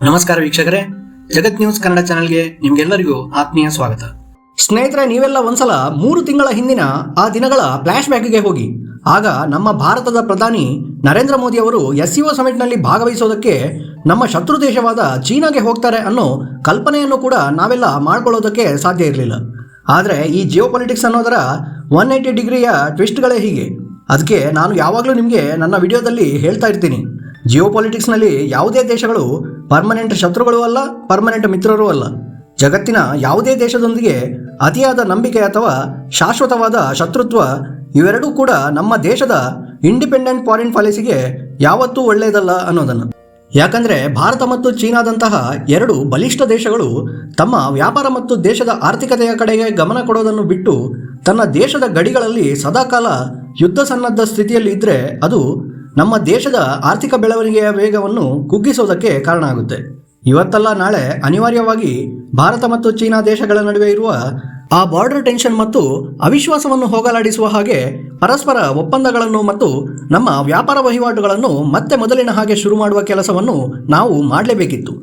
ನಮಸ್ಕಾರ ವೀಕ್ಷಕರೇ, ಜಗತ್ ನ್ಯೂಸ್ ಕನ್ನಡ ಚಾನೆಲ್ಗೆ ನಿಮ್ಗೆಲ್ಲರಿಗೂ ಆತ್ಮೀಯ ಸ್ವಾಗತ. ಸ್ನೇಹಿತರೆ, ನೀವೆಲ್ಲ ಒಂದ್ಸಲ 3 ತಿಂಗಳ ಹಿಂದಿನ ಆ ದಿನಗಳ ಫ್ಲಾಶ್ ಬ್ಯಾಕ್ಗೆ ಹೋಗಿ. ಆಗ ನಮ್ಮ ಭಾರತದ ಪ್ರಧಾನಿ ನರೇಂದ್ರ ಮೋದಿ ಅವರು SCO ಸಮಿಟ್ನಲ್ಲಿ ಭಾಗವಹಿಸೋದಕ್ಕೆ ನಮ್ಮ ಶತ್ರು ದೇಶವಾದ ಚೀನಾಗೆ ಹೋಗ್ತಾರೆ ಅನ್ನೋ ಕಲ್ಪನೆಯನ್ನು ಕೂಡ ನಾವೆಲ್ಲ ಮಾಡ್ಕೊಳ್ಳೋದಕ್ಕೆ ಸಾಧ್ಯ ಇರಲಿಲ್ಲ. ಆದರೆ ಈ ಜಿಯೋ ಪೊಲಿಟಿಕ್ಸ್ ಅನ್ನೋದರ 180 ಡಿಗ್ರಿಯ ಟ್ವಿಸ್ಟ್ಗಳೇ ಹೀಗೆ. ಅದಕ್ಕೆ ನಾನು ಯಾವಾಗಲೂ ನಿಮಗೆ ನನ್ನ ವಿಡಿಯೋದಲ್ಲಿ ಹೇಳ್ತಾ ಇರ್ತೀನಿ, ಜಿಯೋ ಪೊಲಿಟಿಕ್ಸ್ನಲ್ಲಿ ಯಾವುದೇ ದೇಶಗಳು ಪರ್ಮನೆಂಟ್ ಶತ್ರುಗಳು ಅಲ್ಲ, ಪರ್ಮನೆಂಟ್ ಮಿತ್ರರೂ ಅಲ್ಲ. ಜಗತ್ತಿನ ಯಾವುದೇ ದೇಶದೊಂದಿಗೆ ಅತಿಯಾದ ನಂಬಿಕೆ ಅಥವಾ ಶಾಶ್ವತವಾದ ಶತ್ರುತ್ವ ಇವೆರಡೂ ಕೂಡ ನಮ್ಮ ದೇಶದ ಇಂಡಿಪೆಂಡೆಂಟ್ ಫಾರಿನ್ ಪಾಲಿಸಿಗೆ ಯಾವತ್ತೂ ಒಳ್ಳೆಯದಲ್ಲ ಅನ್ನೋದನ್ನು. ಯಾಕಂದರೆ ಭಾರತ ಮತ್ತು ಚೀನಾದಂತಹ 2 ಬಲಿಷ್ಠ ದೇಶಗಳು ತಮ್ಮ ವ್ಯಾಪಾರ ಮತ್ತು ದೇಶದ ಆರ್ಥಿಕತೆಯ ಕಡೆಗೆ ಗಮನ ಕೊಡೋದನ್ನು ಬಿಟ್ಟು ತನ್ನ ದೇಶದ ಗಡಿಗಳಲ್ಲಿ ಸದಾಕಾಲ ಯುದ್ಧ ಸನ್ನದ್ಧ ಸ್ಥಿತಿಯಲ್ಲಿ ಇದ್ದರೆ ಅದು ನಮ್ಮ ದೇಶದ ಆರ್ಥಿಕ ಬೆಳವಣಿಗೆಯ ವೇಗವನ್ನು ಕುಗ್ಗಿಸೋದಕ್ಕೆ ಕಾರಣ ಆಗುತ್ತೆ. ಇವತ್ತಲ್ಲ ನಾಳೆ ಅನಿವಾರ್ಯವಾಗಿ ಭಾರತ ಮತ್ತು ಚೀನಾ ದೇಶಗಳ ನಡುವೆ ಇರುವ ಆ ಬಾರ್ಡರ್ ಟೆನ್ಷನ್ ಮತ್ತು ಅವಿಶ್ವಾಸವನ್ನು ಹೋಗಲಾಡಿಸುವ ಹಾಗೆ ಪರಸ್ಪರ ಒಪ್ಪಂದಗಳನ್ನು ಮತ್ತು ನಮ್ಮ ವ್ಯಾಪಾರ ವಹಿವಾಟುಗಳನ್ನು ಮತ್ತೆ ಮೊದಲಿನ ಹಾಗೆ ಶುರು ಮಾಡುವ ಕೆಲಸವನ್ನು ನಾವು ಮಾಡಲೇಬೇಕಿತ್ತು.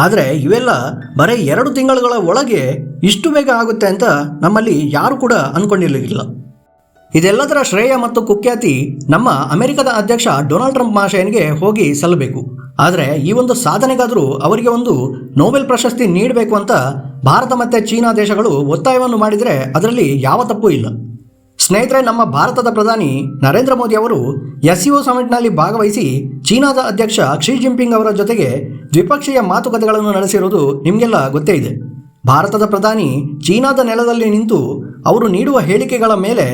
ಆದರೆ ಇವೆಲ್ಲ ಬರೀ 2 ತಿಂಗಳುಗಳ ಒಳಗೆ ಇಷ್ಟು ಬೇಗ ಆಗುತ್ತೆ ಅಂತ ನಮ್ಮಲ್ಲಿ ಯಾರು ಕೂಡ ಅಂದ್ಕೊಂಡಿರಲಿಲ್ಲ. ಇದೆಲ್ಲದರ ಶ್ರೇಯ ಮತ್ತು ಕುಖ್ಯಾತಿ ನಮ್ಮ ಅಮೆರಿಕದ ಅಧ್ಯಕ್ಷ ಡೊನಾಲ್ಡ್ ಟ್ರಂಪ್ ಮಹಾಶಯನಿಗೆ ಹೋಗಿ ಸಲ್ಲಬೇಕು. ಆದರೆ ಈ ಒಂದು ಸಾಧನೆಗಾದರೂ ಅವರಿಗೆ ಒಂದು ನೊಬೆಲ್ ಪ್ರಶಸ್ತಿ ನೀಡಬೇಕು ಅಂತ ಭಾರತ ಮತ್ತು ಚೀನಾ ದೇಶಗಳು ಒತ್ತಾಯವನ್ನು ಮಾಡಿದರೆ ಅದರಲ್ಲಿ ಯಾವ ತಪ್ಪು ಇಲ್ಲ. ಸ್ನೇಹಿತರೆ, ನಮ್ಮ ಭಾರತದ ಪ್ರಧಾನಿ ನರೇಂದ್ರ ಮೋದಿ ಅವರು SCO ಸಮಿಟ್ನಲ್ಲಿ ಭಾಗವಹಿಸಿ ಚೀನಾದ ಅಧ್ಯಕ್ಷ ಕ್ಸಿ ಜಿನ್ಪಿಂಗ್ ಅವರ ಜೊತೆಗೆ ದ್ವಿಪಕ್ಷೀಯ ಮಾತುಕತೆಗಳನ್ನು ನಡೆಸಿರುವುದು ನಿಮಗೆಲ್ಲ ಗೊತ್ತೇ ಇದೆ. ಭಾರತದ ಪ್ರಧಾನಿ ಚೀನಾದ ನೆಲದಲ್ಲಿ ನಿಂತು ಅವರು ನೀಡುವ ಹೇಳಿಕೆಗಳ ಮೇಲೆ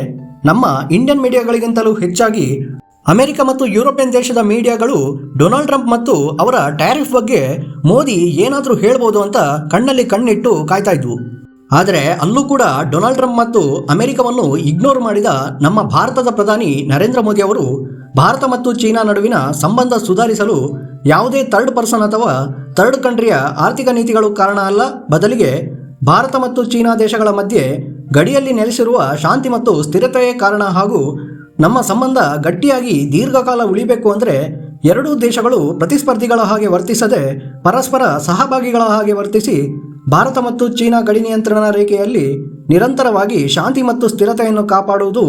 ನಮ್ಮ ಇಂಡಿಯನ್ ಮೀಡಿಯಾಗಳಿಗಿಂತಲೂ ಹೆಚ್ಚಾಗಿ ಅಮೆರಿಕ ಮತ್ತು ಯುರೋಪಿಯನ್ ದೇಶದ ಮೀಡಿಯಾಗಳು ಡೊನಾಲ್ಡ್ ಟ್ರಂಪ್ ಮತ್ತು ಅವರ ಟ್ಯಾರಿಫ್ ಬಗ್ಗೆ ಮೋದಿ ಏನಾದರೂ ಹೇಳ್ಬೋದು ಅಂತ ಕಣ್ಣಲ್ಲಿ ಕಣ್ಣಿಟ್ಟು ಕಾಯ್ತಾ ಇದ್ವು. ಆದರೆ ಅಲ್ಲೂ ಕೂಡ ಡೊನಾಲ್ಡ್ ಟ್ರಂಪ್ ಮತ್ತು ಅಮೆರಿಕವನ್ನು ಇಗ್ನೋರ್ ಮಾಡಿದ ನಮ್ಮ ಭಾರತದ ಪ್ರಧಾನಿ ನರೇಂದ್ರ ಮೋದಿ ಅವರು ಭಾರತ ಮತ್ತು ಚೀನಾ ನಡುವಿನ ಸಂಬಂಧ ಸುಧಾರಿಸಲು ಯಾವುದೇ ಥರ್ಡ್ ಪರ್ಸನ್ ಅಥವಾ ಥರ್ಡ್ ಕಂಟ್ರಿಯ ಆರ್ಥಿಕ ನೀತಿಗಳು ಕಾರಣ ಅಲ್ಲ, ಬದಲಿಗೆ ಭಾರತ ಮತ್ತು ಚೀನಾ ದೇಶಗಳ ಮಧ್ಯೆ ಗಡಿಯಲ್ಲಿ ನೆಲೆಸಿರುವ ಶಾಂತಿ ಮತ್ತು ಸ್ಥಿರತೆಯೇ ಕಾರಣ. ಹಾಗೂ ನಮ್ಮ ಸಂಬಂಧ ಗಟ್ಟಿಯಾಗಿ ದೀರ್ಘಕಾಲ ಉಳಿಬೇಕು ಅಂದರೆ 2 ದೇಶಗಳು ಪ್ರತಿಸ್ಪರ್ಧಿಗಳ ಹಾಗೆ ವರ್ತಿಸದೆ ಪರಸ್ಪರ ಸಹಭಾಗಿಗಳ ಹಾಗೆ ವರ್ತಿಸಿ ಭಾರತ ಮತ್ತು ಚೀನಾ ಗಡಿ ನಿಯಂತ್ರಣ ರೇಖೆಯಲ್ಲಿ ನಿರಂತರವಾಗಿ ಶಾಂತಿ ಮತ್ತು ಸ್ಥಿರತೆಯನ್ನು ಕಾಪಾಡುವುದು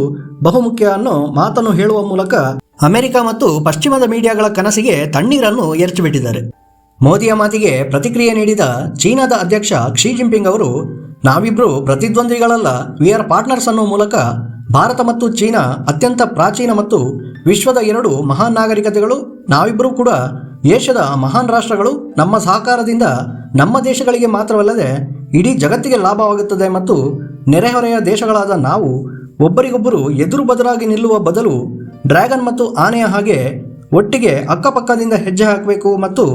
ಬಹುಮುಖ್ಯ ಅನ್ನೋ ಮಾತನ್ನು ಹೇಳುವ ಮೂಲಕ ಅಮೆರಿಕ ಮತ್ತು ಪಶ್ಚಿಮದ ಮೀಡಿಯಾಗಳ ಕನಸಿಗೆ ತಣ್ಣೀರನ್ನು ಎರಚಿಬಿಟ್ಟಿದ್ದಾರೆ. ಮೋದಿಯ ಮಾತಿಗೆ ಪ್ರತಿಕ್ರಿಯೆ ನೀಡಿದ ಚೀನಾದ ಅಧ್ಯಕ್ಷ ಕ್ಸಿ ಜಿನ್ಪಿಂಗ್ ಅವರು, ನಾವಿಬ್ರು ಪ್ರತಿದ್ವಂದ್ವಿಗಳಲ್ಲ, ವಿ ಆರ್ ಪಾರ್ಟ್ನರ್ಸ್ ಅನ್ನೋ ಮೂಲಕ ಭಾರತ ಮತ್ತು ಚೀನಾ ಅತ್ಯಂತ ಪ್ರಾಚೀನ ಮತ್ತು ವಿಶ್ವದ 2 ಮಹಾನ್ ನಾಗರಿಕತೆಗಳು, ನಾವಿಬ್ಬರೂ ಕೂಡ ಏಷ್ಯಾದ ಮಹಾನ್ ರಾಷ್ಟ್ರಗಳು. ನಮ್ಮ ಸಹಕಾರದಿಂದ ನಮ್ಮ ದೇಶಗಳಿಗೆ ಮಾತ್ರವಲ್ಲದೆ ಇಡೀ ಜಗತ್ತಿಗೆ ಲಾಭವಾಗುತ್ತದೆ ಮತ್ತು ನೆರೆಹೊರೆಯ ದೇಶಗಳಾದ ನಾವು ಒಬ್ಬರಿಗೊಬ್ಬರು ಎದುರು ಬದಲಾಗಿ ನಿಲ್ಲುವ ಬದಲು ಡ್ರ್ಯಾಗನ್ ಮತ್ತು ಆನೆಯ ಹಾಗೆ ಒಟ್ಟಿಗೆ ಅಕ್ಕಪಕ್ಕದಿಂದ ಹೆಜ್ಜೆ ಹಾಕಬೇಕು ಮತ್ತು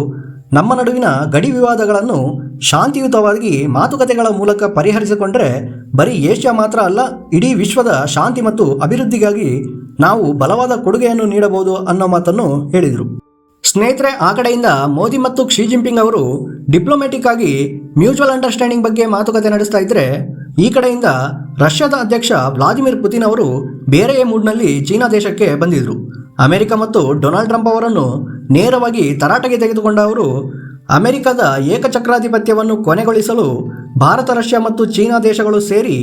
ನಮ್ಮ ನಡುವಿನ ಗಡಿ ವಿವಾದಗಳನ್ನು ಶಾಂತಿಯುತವಾಗಿ ಮಾತುಕತೆಗಳ ಮೂಲಕ ಪರಿಹರಿಸಿಕೊಂಡರೆ ಬರೀ ಏಷ್ಯಾ ಮಾತ್ರ ಅಲ್ಲ, ಇಡೀ ವಿಶ್ವದ ಶಾಂತಿ ಮತ್ತು ಅಭಿವೃದ್ಧಿಗಾಗಿ ನಾವು ಬಲವಾದ ಕೊಡುಗೆಯನ್ನು ನೀಡಬಹುದು ಅನ್ನೋ ಮಾತನ್ನು ಹೇಳಿದರು. ಸ್ನೇಹಿತರೆ, ಆ ಕಡೆಯಿಂದ ಮೋದಿ ಮತ್ತು ಕ್ಸಿ ಜಿನ್ಪಿಂಗ್ ಅವರು ಡಿಪ್ಲೊಮ್ಯಾಟಿಕ್ ಆಗಿ ಮ್ಯೂಚುವಲ್ ಅಂಡರ್ಸ್ಟ್ಯಾಂಡಿಂಗ್ ಬಗ್ಗೆ ಮಾತುಕತೆ ನಡೆಸ್ತಾ ಇದ್ದರೆ, ಈ ಕಡೆಯಿಂದ ರಷ್ಯಾದ ಅಧ್ಯಕ್ಷ ವ್ಲಾದಿಮಿರ್ ಪುತಿನ್ ಅವರು ಬೇರೆಯೇ ಮೂಡ್ನಲ್ಲಿ ಚೀನಾ ದೇಶಕ್ಕೆ ಬಂದಿದ್ದರು. ಅಮೆರಿಕ ಮತ್ತು ಡೊನಾಲ್ಡ್ ಟ್ರಂಪ್ ಅವರನ್ನು ನೇರವಾಗಿ ತರಾಟೆಗೆ ತೆಗೆದುಕೊಂಡ ಅವರು ಅಮೆರಿಕದ ಏಕಚಕ್ರಾಧಿಪತ್ಯವನ್ನು ಕೊನೆಗೊಳಿಸಲು ಭಾರತ, ರಷ್ಯಾ ಮತ್ತು ಚೀನಾ ದೇಶಗಳು ಸೇರಿ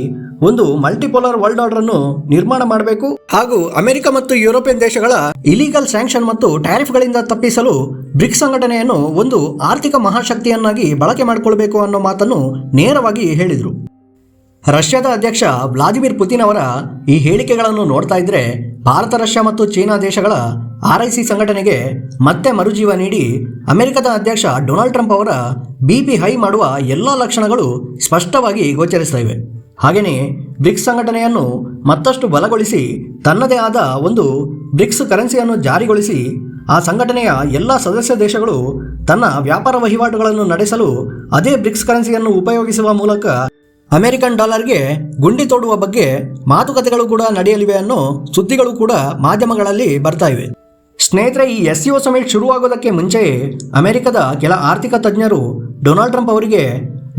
ಒಂದು ಮಲ್ಟಿಪೋಲಾರ್ ವರ್ಲ್ಡ್ ಆರ್ಡರ್ ಅನ್ನು ನಿರ್ಮಾಣ ಮಾಡಬೇಕು ಹಾಗೂ ಅಮೆರಿಕ ಮತ್ತು ಯುರೋಪಿಯನ್ ದೇಶಗಳ ಇಲೀಗಲ್ ಸ್ಯಾಂಕ್ಷನ್ ಮತ್ತು ಟ್ಯಾರಿಫ್ಗಳಿಂದ ತಪ್ಪಿಸಲು ಬ್ರಿಕ್ಸ್ ಸಂಘಟನೆಯನ್ನು ಒಂದು ಆರ್ಥಿಕ ಮಹಾಶಕ್ತಿಯನ್ನಾಗಿ ಬಳಕೆ ಮಾಡಿಕೊಳ್ಬೇಕು ಅನ್ನೋ ಮಾತನ್ನು ನೇರವಾಗಿ ಹೇಳಿದರು. ರಷ್ಯಾದ ಅಧ್ಯಕ್ಷ ವ್ಲಾದಿಮಿರ್ ಪುತಿನ್ ಅವರ ಈ ಹೇಳಿಕೆಗಳನ್ನು ನೋಡ್ತಾ ಇದ್ರೆ ಭಾರತ, ರಷ್ಯಾ ಮತ್ತು ಚೀನಾ ದೇಶಗಳ RIC ಸಂಘಟನೆಗೆ ಮತ್ತೆ ಮರುಜೀವ ನೀಡಿ ಅಮೆರಿಕದ ಅಧ್ಯಕ್ಷ ಡೊನಾಲ್ಡ್ ಟ್ರಂಪ್ ಅವರ BP ಹೈ ಮಾಡುವ ಎಲ್ಲ ಲಕ್ಷಣಗಳು ಸ್ಪಷ್ಟವಾಗಿ ಗೋಚರಿಸ್ತಾ ಇವೆ. ಹಾಗೆಯೇ ಬ್ರಿಕ್ಸ್ ಸಂಘಟನೆಯನ್ನು ಮತ್ತಷ್ಟು ಬಲಗೊಳಿಸಿ ತನ್ನದೇ ಆದ ಒಂದು ಬ್ರಿಕ್ಸ್ ಕರೆನ್ಸಿಯನ್ನು ಜಾರಿಗೊಳಿಸಿ ಆ ಸಂಘಟನೆಯ ಎಲ್ಲ ಸದಸ್ಯ ದೇಶಗಳು ತನ್ನ ವ್ಯಾಪಾರ ವಹಿವಾಟುಗಳನ್ನು ನಡೆಸಲು ಅದೇ ಬ್ರಿಕ್ಸ್ ಕರೆನ್ಸಿಯನ್ನು ಉಪಯೋಗಿಸುವ ಮೂಲಕ ಅಮೆರಿಕನ್ ಡಾಲರ್ಗೆ ಗುಂಡಿ ತೋಡುವ ಬಗ್ಗೆ ಮಾತುಕತೆಗಳು ಕೂಡ ನಡೆಯಲಿವೆ ಅನ್ನೋ ಸುದ್ದಿಗಳು ಕೂಡ ಮಾಧ್ಯಮಗಳಲ್ಲಿ ಬರ್ತಾ ಇವೆ. ಸ್ನೇಹಿತರೆ, ಈ SCO ಸಮಿಟ್ ಶುರುವಾಗೋದಕ್ಕೆ ಮುಂಚೆಯೇ ಅಮೆರಿಕದ ಕೆಲ ಆರ್ಥಿಕ ತಜ್ಞರು ಡೊನಾಲ್ಡ್ ಟ್ರಂಪ್ ಅವರಿಗೆ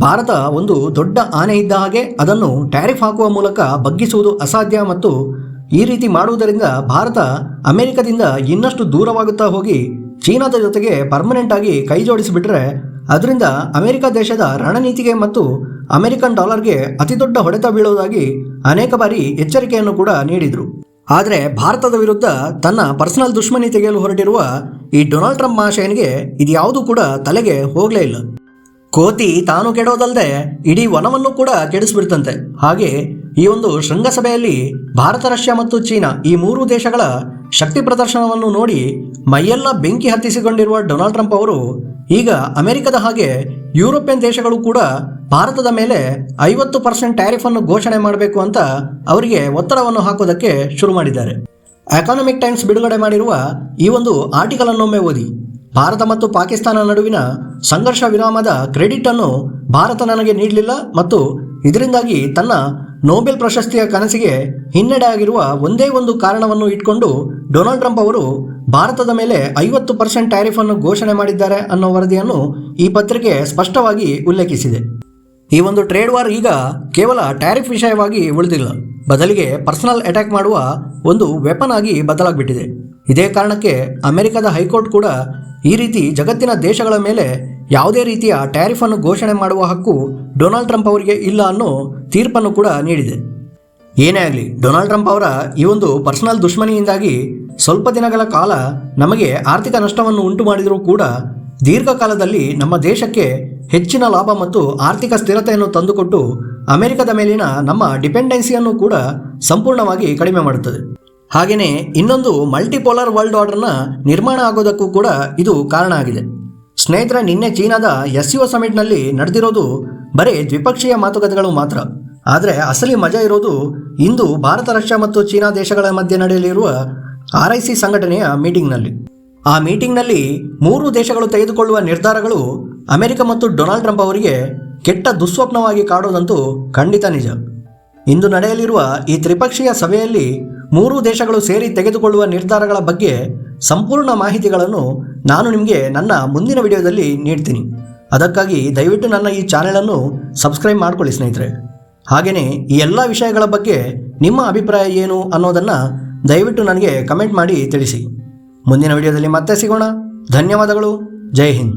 ಭಾರತ ಒಂದು ದೊಡ್ಡ ಆನೆ ಇದ್ದ ಹಾಗೆ, ಅದನ್ನು ಟ್ಯಾರಿಫ್ ಹಾಕುವ ಮೂಲಕ ಬಗ್ಗಿಸುವುದು ಅಸಾಧ್ಯ ಮತ್ತು ಈ ರೀತಿ ಮಾಡುವುದರಿಂದ ಭಾರತ ಅಮೆರಿಕದಿಂದ ಇನ್ನಷ್ಟು ದೂರವಾಗುತ್ತಾ ಹೋಗಿ ಚೀನಾದ ಜೊತೆಗೆ ಪರ್ಮನೆಂಟ್ ಆಗಿ ಕೈ ಜೋಡಿಸಿಬಿಟ್ರೆ ಅದರಿಂದ ಅಮೆರಿಕ ದೇಶದ ರಣನೀತಿಗೆ ಮತ್ತು ಅಮೆರಿಕನ್ ಡಾಲರ್ಗೆ ಅತಿದೊಡ್ಡ ಹೊಡೆತ ಬೀಳುವುದಾಗಿ ಅನೇಕ ಬಾರಿ ಎಚ್ಚರಿಕೆಯನ್ನು ಕೂಡ ನೀಡಿದರು. ಆದರೆ ಭಾರತದ ವಿರುದ್ಧ ತನ್ನ ಪರ್ಸನಲ್ ದುಶ್ಮನಿ ತೆಗೆಯಲು ಹೊರಟಿರುವ ಈ ಡೊನಾಲ್ಡ್ ಟ್ರಂಪ್ ಮಹಾಶಯನಿಗೆ ಇದ್ಯಾವುದೂ ಕೂಡ ತಲೆಗೆ ಹೋಗಲೇ ಇಲ್ಲ. ಕೋತಿ ತಾನು ಕೆಡೋದಲ್ಲದೆ ಇಡೀ ವನವನ್ನು ಕೂಡ ಕೆಡಿಸ್ಬಿಡ್ತಂತೆ. ಹಾಗೆ ಈ ಒಂದು ಶೃಂಗಸಭೆಯಲ್ಲಿ ಭಾರತ, ರಷ್ಯಾ ಮತ್ತು ಚೀನಾ ಈ ಮೂರು ದೇಶಗಳ ಶಕ್ತಿ ಪ್ರದರ್ಶನವನ್ನು ನೋಡಿ ಮೈಯೆಲ್ಲ ಬೆಂಕಿ ಹತ್ತಿಸಿಕೊಂಡಿರುವ ಡೊನಾಲ್ಡ್ ಟ್ರಂಪ್ ಅವರು ಈಗ ಅಮೆರಿಕದ ಹಾಗೆ ಯುರೋಪಿಯನ್ ದೇಶಗಳು ಕೂಡ ಭಾರತದ ಮೇಲೆ 50% ಟ್ಯಾರಿಫ್ ಅನ್ನು ಘೋಷಣೆ ಮಾಡಬೇಕು ಅಂತ ಅವರಿಗೆ ಒತ್ತಡವನ್ನು ಹಾಕೋದಕ್ಕೆ ಶುರು ಮಾಡಿದ್ದಾರೆ. ಎಕಾನಮಿಕ್ ಟೈಮ್ಸ್ ಬಿಡುಗಡೆ ಮಾಡಿರುವ ಈ ಒಂದು ಆರ್ಟಿಕಲ್ ಅನ್ನೊಮ್ಮೆ ಓದಿ. ಭಾರತ ಮತ್ತು ಪಾಕಿಸ್ತಾನ ನಡುವಿನ ಸಂಘರ್ಷ ವಿರಾಮದ ಕ್ರೆಡಿಟ್ ಅನ್ನು ಭಾರತ ನನಗೆ ನೀಡಲಿಲ್ಲ ಮತ್ತು ಇದರಿಂದಾಗಿ ತನ್ನ ನೊಬೆಲ್ ಪ್ರಶಸ್ತಿಯ ಕನಸಿಗೆ ಹಿನ್ನಡೆ ಆಗಿರುವ ಒಂದೇ ಒಂದು ಕಾರಣವನ್ನು ಇಟ್ಕೊಂಡು ಡೊನಾಲ್ಡ್ ಟ್ರಂಪ್ ಅವರು ಭಾರತದ ಮೇಲೆ 50% ಟ್ಯಾರಿಫ್ ಅನ್ನು ಘೋಷಣೆ ಮಾಡಿದ್ದಾರೆ ಅನ್ನೋ ವರದಿಯನ್ನು ಈ ಪತ್ರಿಕೆ ಸ್ಪಷ್ಟವಾಗಿ ಉಲ್ಲೇಖಿಸಿದೆ. ಈ ಒಂದು ಟ್ರೇಡ್ ವಾರ್ ಈಗ ಕೇವಲ ಟ್ಯಾರಿಫ್ ವಿಷಯವಾಗಿ ಉಳಿದಿಲ್ಲ, ಬದಲಿಗೆ ಪರ್ಸನಲ್ ಅಟ್ಯಾಕ್ ಮಾಡುವ ಒಂದು ವೆಪನ್ ಆಗಿ ಬದಲಾಗ್ಬಿಟ್ಟಿದೆ. ಇದೇ ಕಾರಣಕ್ಕೆ ಅಮೆರಿಕದ ಹೈಕೋರ್ಟ್ ಕೂಡ ಈ ರೀತಿ ಜಗತ್ತಿನ ದೇಶಗಳ ಮೇಲೆ ಯಾವುದೇ ರೀತಿಯ ಟ್ಯಾರಿಫ್ ಅನ್ನು ಘೋಷಣೆ ಮಾಡುವ ಹಕ್ಕು ಡೊನಾಲ್ಡ್ ಟ್ರಂಪ್ ಅವರಿಗೆ ಇಲ್ಲ ಅನ್ನೋ ತೀರ್ಪನ್ನು ಕೂಡ ನೀಡಿದೆ. ಏನೇ ಆಗಲಿ, ಡೊನಾಲ್ಡ್ ಟ್ರಂಪ್ ಅವರ ಈ ಒಂದು ಪರ್ಸನಲ್ ದುಶ್ಮನಿಯಿಂದಾಗಿ ಸ್ವಲ್ಪ ದಿನಗಳ ಕಾಲ ನಮಗೆ ಆರ್ಥಿಕ ನಷ್ಟವನ್ನು ಉಂಟು ಮಾಡಿದರೂ ಕೂಡ ದೀರ್ಘಕಾಲದಲ್ಲಿ ನಮ್ಮ ದೇಶಕ್ಕೆ ಹೆಚ್ಚಿನ ಲಾಭ ಮತ್ತು ಆರ್ಥಿಕ ಸ್ಥಿರತೆಯನ್ನು ತಂದುಕೊಟ್ಟು ಅಮೆರಿಕದ ಮೇಲಿನ ನಮ್ಮ ಡಿಪೆಂಡೆನ್ಸಿಯನ್ನು ಕೂಡ ಸಂಪೂರ್ಣವಾಗಿ ಕಡಿಮೆ ಮಾಡುತ್ತದೆ. ಹಾಗೆಯೇ ಇನ್ನೊಂದು ಮಲ್ಟಿಪೋಲಾರ್ ವರ್ಲ್ಡ್ ಆರ್ಡರ್ನ ನಿರ್ಮಾಣ ಆಗೋದಕ್ಕೂ ಕೂಡ ಇದು ಕಾರಣ ಆಗಿದೆ. ಸ್ನೇಹಿತರೆ, ನಿನ್ನೆ ಚೀನಾದ SCO ಸಮಿಟ್ನಲ್ಲಿ ನಡೆದಿರೋದು ಬರೀ ದ್ವಿಪಕ್ಷೀಯ ಮಾತುಕತೆಗಳು ಮಾತ್ರ. ಆದರೆ ಅಸಲಿ ಮಜಾ ಇರೋದು ಇಂದು ಭಾರತ, ರಷ್ಯಾ ಮತ್ತು ಚೀನಾ ದೇಶಗಳ ಮಧ್ಯೆ ನಡೆಯಲಿರುವ RIC ಸಂಘಟನೆಯ ಮೀಟಿಂಗ್ನಲ್ಲಿ. ಆ ಮೀಟಿಂಗ್ನಲ್ಲಿ ಮೂರು ದೇಶಗಳು ತೆಗೆದುಕೊಳ್ಳುವ ನಿರ್ಧಾರಗಳು ಅಮೆರಿಕ ಮತ್ತು ಡೊನಾಲ್ಡ್ ಟ್ರಂಪ್ ಅವರಿಗೆ ಕೆಟ್ಟ ದುಸ್ವಪ್ನವಾಗಿ ಕಾಡೋದಂತೂ ಖಂಡಿತ ನಿಜ. ಇಂದು ನಡೆಯಲಿರುವ ಈ ತ್ರಿಪಕ್ಷೀಯ ಸಭೆಯಲ್ಲಿ ಮೂರು ದೇಶಗಳು ಸೇರಿ ತೆಗೆದುಕೊಳ್ಳುವ ನಿರ್ಧಾರಗಳ ಬಗ್ಗೆ ಸಂಪೂರ್ಣ ಮಾಹಿತಿಗಳನ್ನು ನಾನು ನಿಮಗೆ ನನ್ನ ಮುಂದಿನ ವಿಡಿಯೋದಲ್ಲಿ ನೀಡ್ತೀನಿ. ಅದಕ್ಕಾಗಿ ದಯವಿಟ್ಟು ನನ್ನ ಈ ಚಾನೆಲನ್ನು ಸಬ್ಸ್ಕ್ರೈಬ್ ಮಾಡ್ಕೊಳ್ಳಿ ಸ್ನೇಹಿತರೆ. ಹಾಗೆಯೇ ಈ ಎಲ್ಲ ವಿಷಯಗಳ ಬಗ್ಗೆ ನಿಮ್ಮ ಅಭಿಪ್ರಾಯ ಏನು ಅನ್ನೋದನ್ನು ದಯವಿಟ್ಟು ನನಗೆ ಕಮೆಂಟ್ ಮಾಡಿ ತಿಳಿಸಿ. ಮುಂದಿನ ವಿಡಿಯೋದಲ್ಲಿ ಮತ್ತೆ ಸಿಗೋಣ. ಧನ್ಯವಾದಗಳು. ಜೈ ಹಿಂದ್.